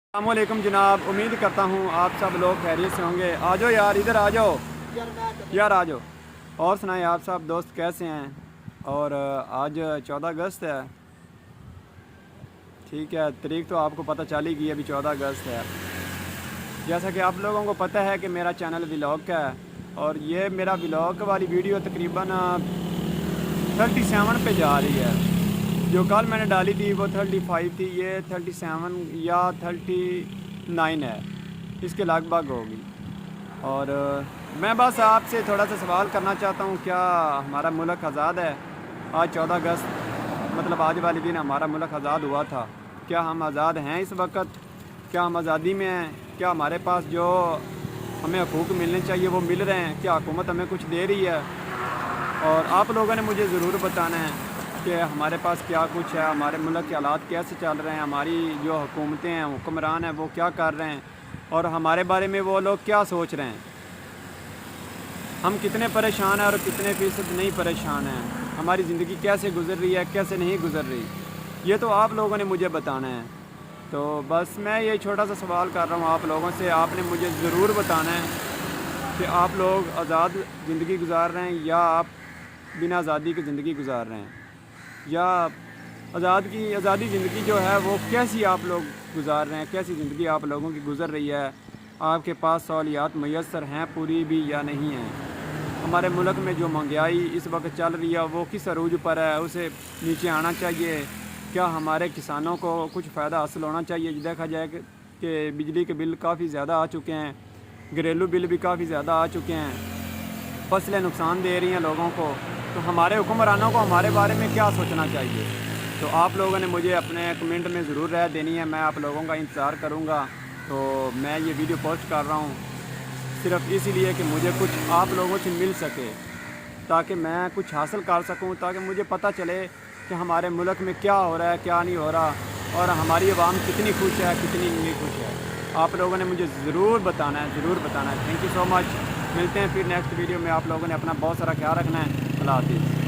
अस्सलामुअलैकुम जनाब, उम्मीद करता हूँ आप सब लोग खैरियत से होंगे। आ जाओ यार, इधर आ जाओ यार, आ जाओ। और सुनाएं आप सब दोस्त कैसे हैं। और आज 14 अगस्त है, ठीक है। तारीख तो आपको पता चल ही गई, अभी 14 अगस्त है। जैसा कि आप लोगों को पता है कि मेरा चैनल व्लॉग का है, और ये मेरा व्लॉग वाली वीडियो तकरीबन 37 पे जा रही है। जो कल मैंने डाली थी वो 35 थी, ये 37 या 39 है, इसके लगभग होगी। और मैं बस आपसे थोड़ा सा सवाल करना चाहता हूँ, क्या हमारा मुल्क आज़ाद है? आज 14 अगस्त मतलब आज वाले दिन हमारा मुल्क आज़ाद हुआ था। क्या हम आज़ाद हैं इस वक्त? क्या हम आज़ादी में हैं? क्या हमारे पास जो हमें हकूक़ मिलने चाहिए वो मिल रहे हैं? क्या हुकूमत हमें कुछ दे रही है? और आप लोगों ने मुझे ज़रूर बताना है कि हमारे पास क्या कुछ है, हमारे मुल्क के हालात कैसे चल रहे हैं, हमारी जो हुकूमतें हैं, हुक्मरान हैं, वो क्या कर रहे हैं, और हमारे बारे में वो लोग क्या सोच रहे हैं। हम कितने परेशान हैं और कितने फ़ीसद नहीं परेशान हैं। हमारी ज़िंदगी कैसे गुज़र रही है, कैसे नहीं गुज़र रही, ये तो आप लोगों ने मुझे बताना है। तो बस मैं ये छोटा सा सवाल कर रहा हूँ आप लोगों से, आपने मुझे ज़रूर बताना है कि आप लोग आज़ाद ज़िंदगी गुजार रहे हैं या आप बिना आज़ादी की ज़िंदगी गुजार रहे हैं, या आज़ादी ज़िंदगी जो है वो कैसी आप लोग गुजार रहे हैं, कैसी ज़िंदगी आप लोगों की गुज़र रही है। आपके पास सहूलियात मैसर हैं पूरी भी या नहीं हैं। हमारे मुल्क में जो महंगाई इस वक्त चल रही है वो किस अरूज पर है, उसे नीचे आना चाहिए। क्या हमारे किसानों को कुछ फ़ायदा हासिल होना चाहिए? देखा जाए कि बिजली के बिल काफ़ी ज़्यादा आ चुके हैं, घरेलू बिल भी काफ़ी ज़्यादा आ चुके हैं, फसलें नुकसान दे रही हैं लोगों को। तो हमारे हुक्मरानों को हमारे बारे में क्या सोचना चाहिए? तो आप लोगों ने मुझे अपने कमेंट में ज़रूर राय देनी है, मैं आप लोगों का इंतज़ार करूँगा। तो मैं ये वीडियो पोस्ट कर रहा हूँ सिर्फ़ इसीलिए कि मुझे कुछ आप लोगों से मिल सके, ताकि मैं कुछ हासिल कर सकूँ, ताकि मुझे पता चले कि हमारे मुल्क में क्या हो रहा है, क्या नहीं हो रहा, और हमारी आवाम कितनी खुश है, कितनी नहीं खुश है। आप लोगों ने मुझे ज़रूर बताना है, ज़रूर बताना है। Thank you so much. मिलते हैं फिर नेक्स्ट वीडियो में। आप लोगों ने अपना बहुत सारा ख्याल रखना है। अल्लाह हाफ़िज़।